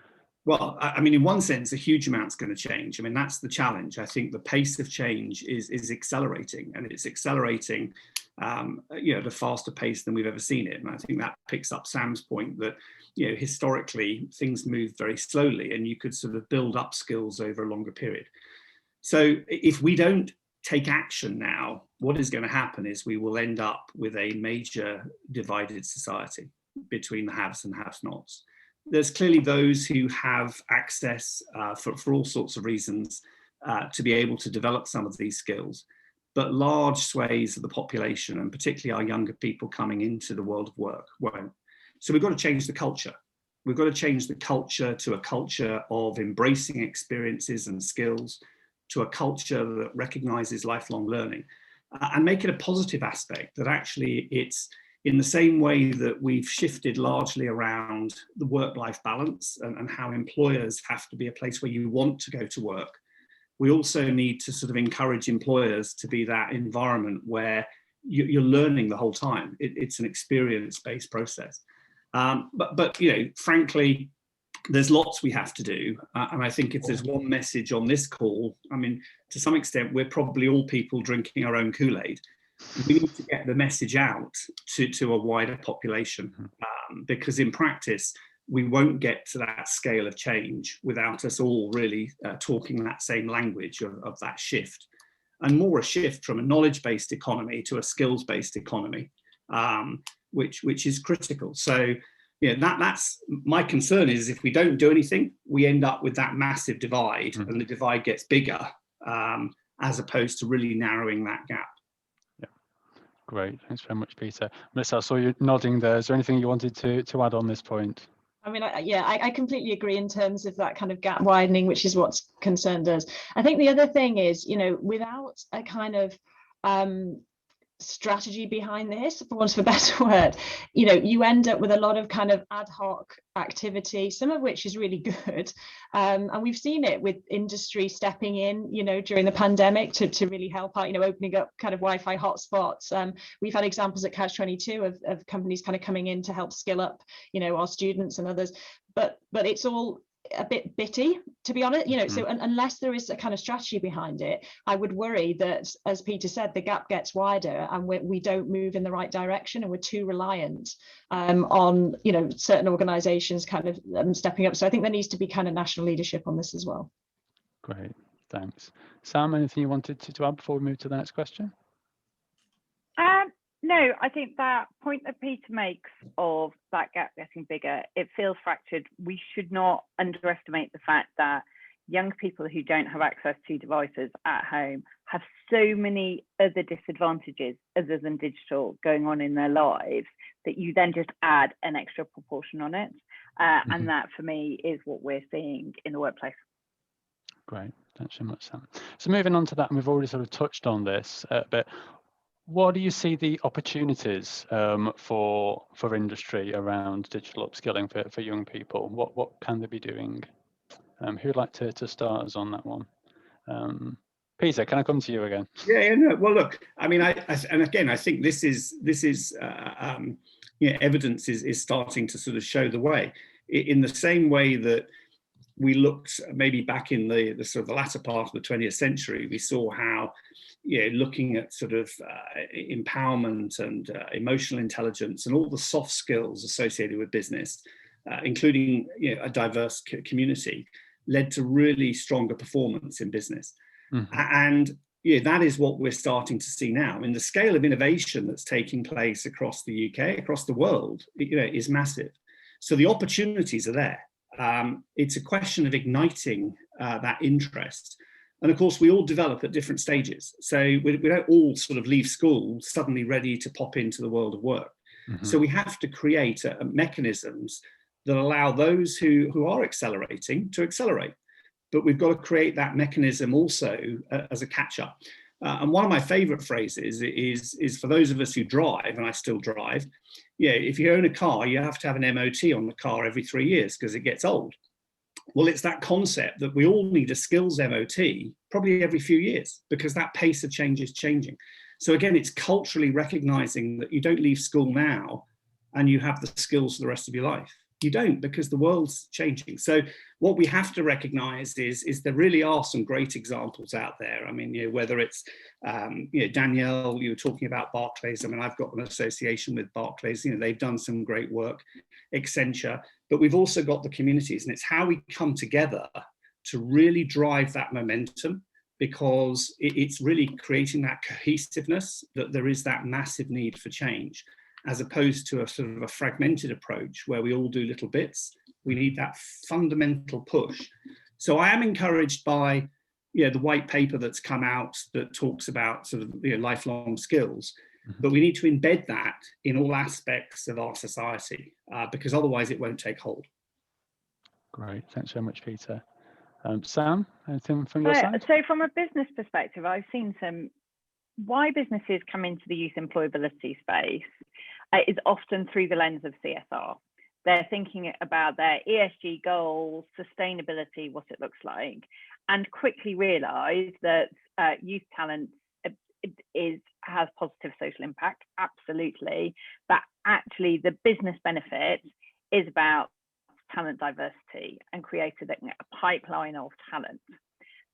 Well, I mean, in one sense, a huge amount's going to change. I mean, that's the challenge. I think the pace of change is accelerating, and it's accelerating at a faster pace than we've ever seen it. And I think that picks up Sam's point that, historically things move very slowly and you could sort of build up skills over a longer period. So if we don't take action now, what is going to happen is we will end up with a major divided society between the haves and have-nots. There's clearly those who have access for all sorts of reasons to be able to develop some of these skills. But large swathes of the population, and particularly our younger people coming into the world of work, won't. So we've got to change the culture. We've got to change the culture to a culture of embracing experiences and skills, to a culture that recognizes lifelong learning, and make it a positive aspect, that actually it's in the same way that we've shifted largely around the work-life balance and how employers have to be a place where you want to go to work. We also need to sort of encourage employers to be that environment where you're learning the whole time. It's an experience-based process. But frankly, there's lots we have to do. And I think if there's one message on this call, I mean, to some extent, we're probably all people drinking our own Kool-Aid. We need to get the message out to a wider population, because in practice, we won't get to that scale of change without us all really talking that same language of that shift, and more a shift from a knowledge-based economy to a skills-based economy, which is critical. So, that's my concern is if we don't do anything, we end up with that massive divide, and the divide gets bigger as opposed to really narrowing that gap. Yeah, great. Thanks very much, Peter. Melissa, I saw you nodding there. Is there anything you wanted to add on this point? I mean, I completely agree in terms of that kind of gap widening, which is what's concerned us. I think the other thing is, without a kind of strategy behind this, for want of a better word, you know, you end up with a lot of kind of ad hoc activity, some of which is really good. And we've seen it with industry stepping in, you know, during the pandemic to really help out, you know, opening up kind of Wi-Fi hotspots. We've had examples at catch-22 of companies kind of coming in to help skill up, you know, our students and others. But it's all a bit bitty, to be honest, you know. So unless there is a kind of strategy behind it, I would worry that, as Peter said, the gap gets wider and we don't move in the right direction, and we're too reliant on, you know, certain organizations kind of stepping up. So I think there needs to be kind of national leadership on this as well. Great, thanks. Sam, anything you wanted to add before we move to the next question? No, I think that point that Peter makes of that gap getting bigger, it feels fractured. We should not underestimate the fact that young people who don't have access to devices at home have so many other disadvantages other than digital going on in their lives that you then just add an extra proportion on it. And that, for me, is what we're seeing in the workplace. Great, thanks so much, Sam. So moving on to that, and we've already sort of touched on this, but what do you see the opportunities for industry around digital upskilling for young people? What can they be doing? Who'd like to start us on that one? Peter, can I come to you again? Yeah, no. Well, look, I mean, and again, I think this is you know, evidence is starting to sort of show the way, in the same way that we looked maybe back in the sort of the latter part of the 20th century. We saw how, you know, looking at sort of empowerment and emotional intelligence and all the soft skills associated with business, including, you know, a diverse community, led to really stronger performance in business. And yeah, that is what we're starting to see now. I mean, the scale of innovation that's taking place across the UK, across the world, you know, is massive. So the opportunities are there. It's a question of igniting that interest. And of course, we all develop at different stages. So we don't all sort of leave school suddenly ready to pop into the world of work. So we have to create mechanisms that allow those who are accelerating to accelerate. But we've got to create that mechanism also as a catch-up. And one of my favorite phrases is for those of us who drive, and I still drive, yeah, if you own a car, you have to have an MOT on the car every 3 years because it gets old. Well, it's that concept that we all need a skills MOT probably every few years because that pace of change is changing. So again, it's culturally recognizing that you don't leave school now and you have the skills for the rest of your life. You don't, because the world's changing. So what we have to recognize is there really are some great examples out there. I mean, you know, whether it's, you know, Danielle, you were talking about Barclays. I mean, I've got an association with Barclays. You know, they've done some great work, Accenture, but we've also got the communities, and it's how we come together to really drive that momentum, because it's really creating that cohesiveness, that there is that massive need for change, as opposed to a sort of a fragmented approach where we all do little bits. We need that fundamental push. So I am encouraged by, you know, the white paper that's come out that talks about sort of, you know, lifelong skills, but we need to embed that in all aspects of our society because otherwise it won't take hold. Great, thanks very much, Peter. Sam, anything from your side? So from a business perspective, I've seen why businesses come into the youth employability space is often through the lens of CSR. They're thinking about their ESG goals, sustainability, what it looks like, and quickly realize that youth talent has positive social impact, absolutely, but actually the business benefit is about talent diversity and creating a pipeline of talent.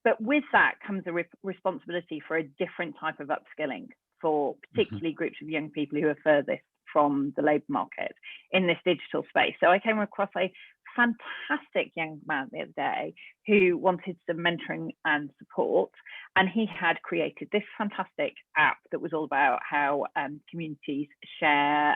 But with that comes a responsibility for a different type of upskilling for particularly groups of young people who are furthest from the labour market in this digital space. So I came across a fantastic young man the other day who wanted some mentoring and support, and he had created this fantastic app that was all about how communities share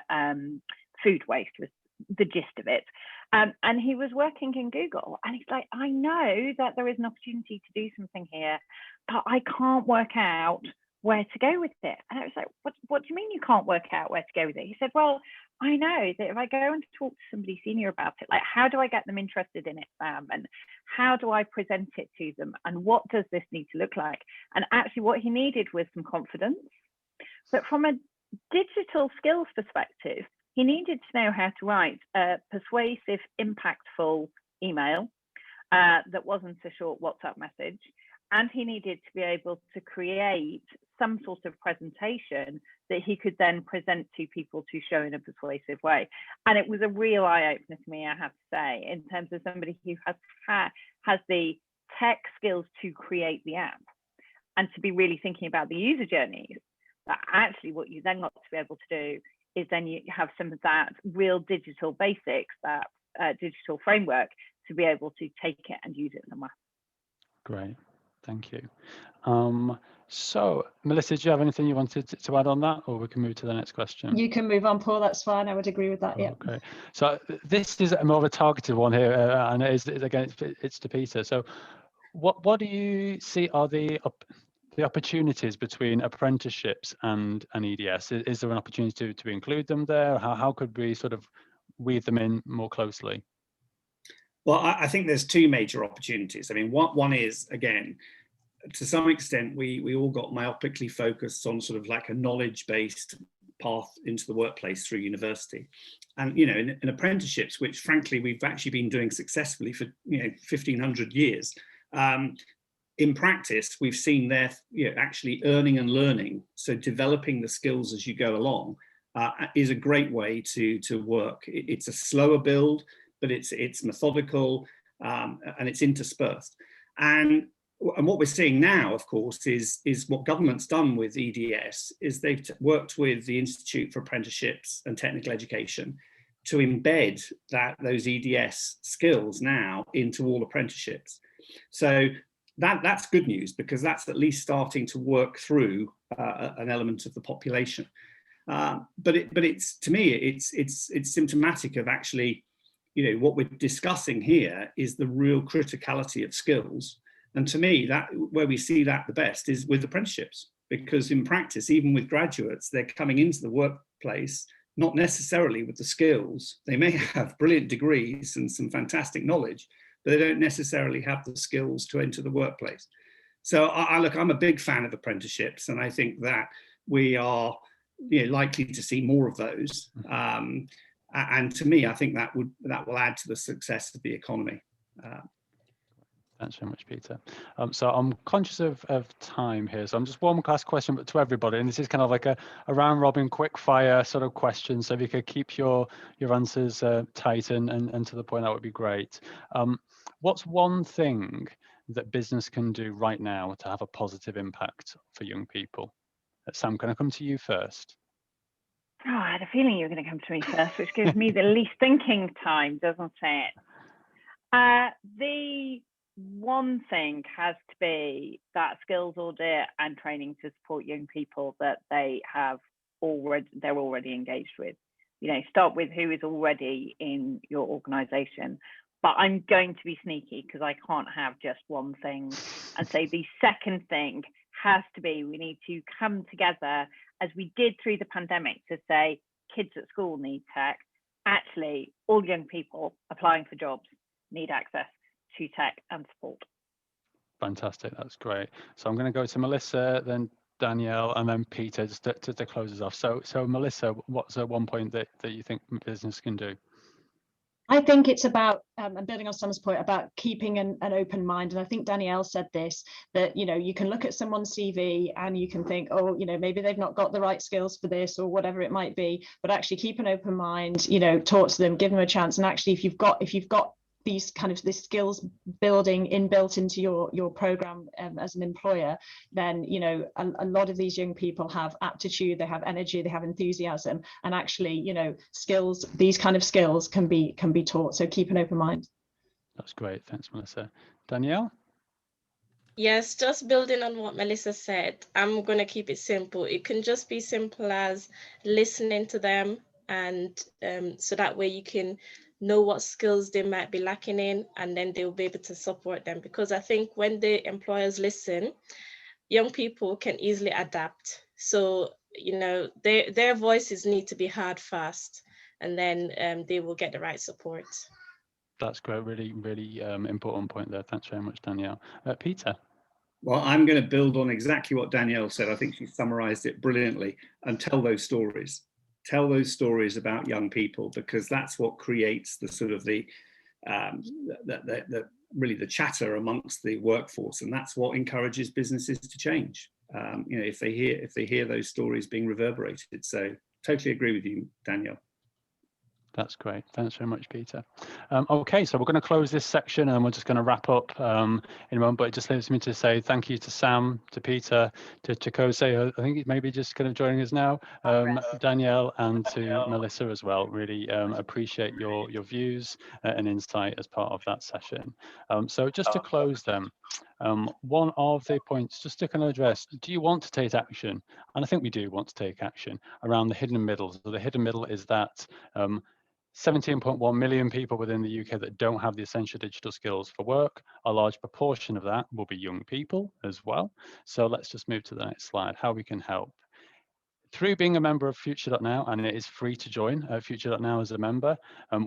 food waste, was the gist of it. And he was working in Google, and he's like, I know that there is an opportunity to do something here, but I can't work out where to go with it. And I was like, what do you mean you can't work out where to go with it? He said, well, I know that if I go and talk to somebody senior about it, like, how do I get them interested in it, Sam? And how do I present it to them? And what does this need to look like? And actually what he needed was some confidence, But from a digital skills perspective, he needed to know how to write a persuasive, impactful email that wasn't a short WhatsApp message. And he needed to be able to create some sort of presentation that he could then present to people to show in a persuasive way. And it was a real eye-opener to me, I have to say, in terms of somebody who has the tech skills to create the app and to be really thinking about the user journeys. That actually what you then got to be able to do is then you have some of that real digital basics, that digital framework to be able to take it and use it somewhere. Great, thank you. So, Melissa, do you have anything you wanted to add on that, or we can move to the next question? You can move on, Paul. That's fine. I would agree with that. Yeah. Okay. So this is more of a targeted one here, and it is again it's to Peter. So, what do you see are the opportunities between apprenticeships and EDS? Is there an opportunity to include them there? How could we sort of weave them in more closely? Well, I think there's two major opportunities. I mean, one is, again, to some extent, we all got myopically focused on sort of like a knowledge-based path into the workplace through university. And, you know, in apprenticeships, which frankly, we've actually been doing successfully for, 1,500 years, in practice, we've seen there, actually earning and learning. So developing the skills as you go along is a great way to work. It's a slower build, but it's methodical and it's interspersed. And what we're seeing now, of course, is what government's done with EDS is they've worked with the Institute for Apprenticeships and Technical Education to embed those EDS skills now into all apprenticeships. So that's good news, because that's at least starting to work through an element of the population. But it's, to me, it's symptomatic of actually, what we're discussing here is the real criticality of skills. And to me, that where we see that the best is with apprenticeships, because in practice, even with graduates, they're coming into the workplace not necessarily with the skills. They may have brilliant degrees and some fantastic knowledge, but they don't necessarily have the skills to enter the workplace. So I'm a big fan of apprenticeships, and I think that we are likely to see more of those. And to me, I think that will add to the success of the economy. Thanks very much, Peter. So I'm conscious of time here, so I'm just one last question, but to everybody, and this is kind of like a round robin quick fire sort of question. So if you could keep your answers tight and to the point, that would be great. What's one thing that business can do right now to have a positive impact for young people? Sam, can I come to you first? Oh, I had a feeling you were going to come to me first, which gives me the least thinking time, doesn't it? The one thing has to be that skills audit and training to support young people that they're already engaged with. Start with who is already in your organization. But I'm going to be sneaky because I can't have just one thing, and say the second thing has to be we need to come together as we did through the pandemic to say kids at school need tech. Actually, all young people applying for jobs need access to tech and support. Fantastic, that's great. So I'm going to go to Melissa, then Danielle, and then Peter just to close us off. So Melissa, what's one point that you think business can do? I think it's about, and building on Sam's point, about keeping an open mind. And I think Danielle said this, that, you can look at someone's CV and you can think, oh, maybe they've not got the right skills for this or whatever it might be, but actually keep an open mind, talk to them, give them a chance. And actually, if you've got these this skills building inbuilt into your program as an employer, then a lot of these young people have aptitude, they have energy, they have enthusiasm, and actually skills, these kind of skills can be taught. So keep an open mind. That's great, thanks Melissa. Danielle? Yes, just building on what Melissa said, I'm going to keep it simple. It can just be simple as listening to them, and so that way you can know what skills they might be lacking in, and then they'll be able to support them. Because I think when the employers listen, young people can easily adapt. So, their voices need to be heard first, and then they will get the right support. That's great, really, really important point there. Thanks very much, Danielle. Peter? Well, I'm going to build on exactly what Danielle said. I think she summarized it brilliantly. And tell those stories. Tell those stories about young people, because that's what creates the sort of really the chatter amongst the workforce, and that's what encourages businesses to change. You know, if they hear those stories being reverberated. So totally agree with you, Danielle. That's great. Thanks very much, Peter. Okay, so we're going to close this section and we're just going to wrap up in a moment, but it just leaves me to say thank you to Sam, to Peter, to Chikose, I think maybe just kind of joining us now, Danielle, and to Melissa as well. Really appreciate your views and insight as part of that session. So just to close them, one of the points just to kind of address, do you want to take action? And I think we do want to take action around the hidden middle. So the hidden middle is that 17.1 million people within the UK that don't have the essential digital skills for work. A large proportion of that will be young people as well. So let's just move to the next slide, how we can help. Through being a member of Future.now, and it is free to join Future.now as a member,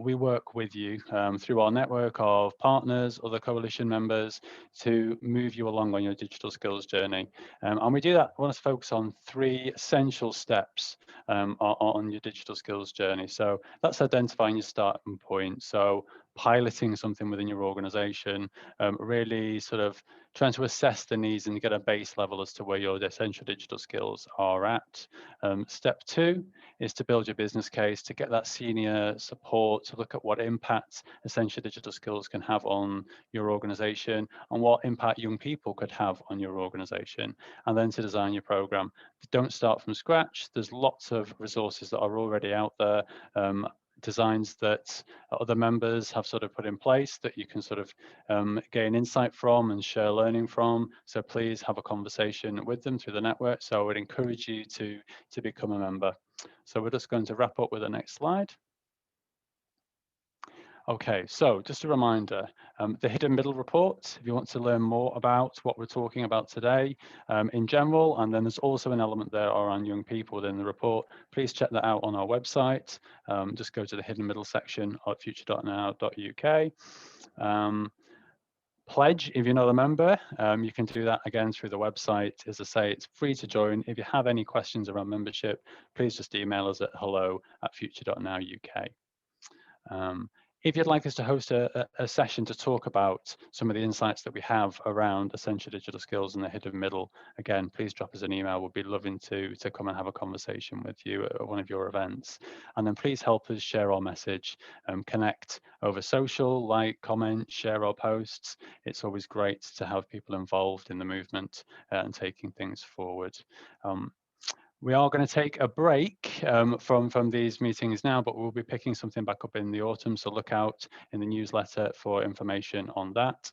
we work with you through our network of partners, other coalition members, to move you along on your digital skills journey. And we do that, I want to focus on 3 essential steps on your digital skills journey. So that's identifying your starting point. So piloting something within your organization, really sort of trying to assess the needs and get a base level as to where your essential digital skills are at. Step 2 is to build your business case, to get that senior support, to look at what impact essential digital skills can have on your organization and what impact young people could have on your organization, and then to design your program. Don't start from scratch. There's lots of resources that are already out there, designs that other members have sort of put in place that you can sort of gain insight from and share learning from. So please have a conversation with them through the network. So I would encourage you to become a member. So we're just going to wrap up with the next slide. Okay, so just a reminder, the Hidden Middle report, if you want to learn more about what we're talking about today in general, and then there's also an element there around young people within the report, please check that out on our website. Just go to the Hidden Middle section at future.now.uk. Pledge, if you're not a member, you can do that again through the website. As I say, it's free to join. If you have any questions around membership, please just email us at hello@future.now.uk. If you'd like us to host a session to talk about some of the insights that we have around essential digital skills in the hidden middle, again, please drop us an email. We'll be loving to come and have a conversation with you at one of your events. And then please help us share our message, connect over social, like, comment, share our posts. It's always great to have people involved in the movement and taking things forward. We are going to take a break from these meetings now, but we'll be picking something back up in the autumn. So look out in the newsletter for information on that.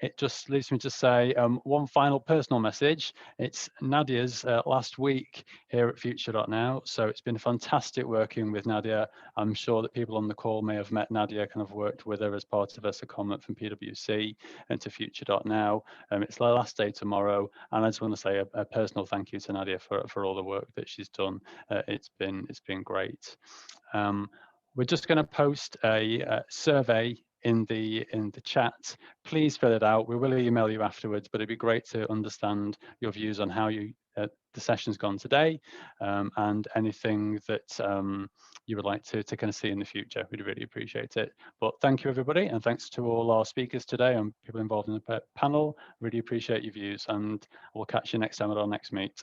It just leaves me to say one final personal message. It's Nadia's last week here at Future.now. So it's been fantastic working with Nadia. I'm sure that people on the call may have met Nadia, kind of worked with her as part of a secondment from PwC and to Future.now. It's her last day tomorrow. And I just want to say a personal thank you to Nadia for all the work that she's done. It's been great. We're just going to post a survey in the chat. Please fill it out. We will email you afterwards, but it'd be great to understand your views on how you the session's gone today, and anything that you would like to kind of see in the future. We'd really appreciate it. But thank you, everybody, and thanks to all our speakers today and people involved in the panel. Really appreciate your views, and we'll catch you next time at our next meet.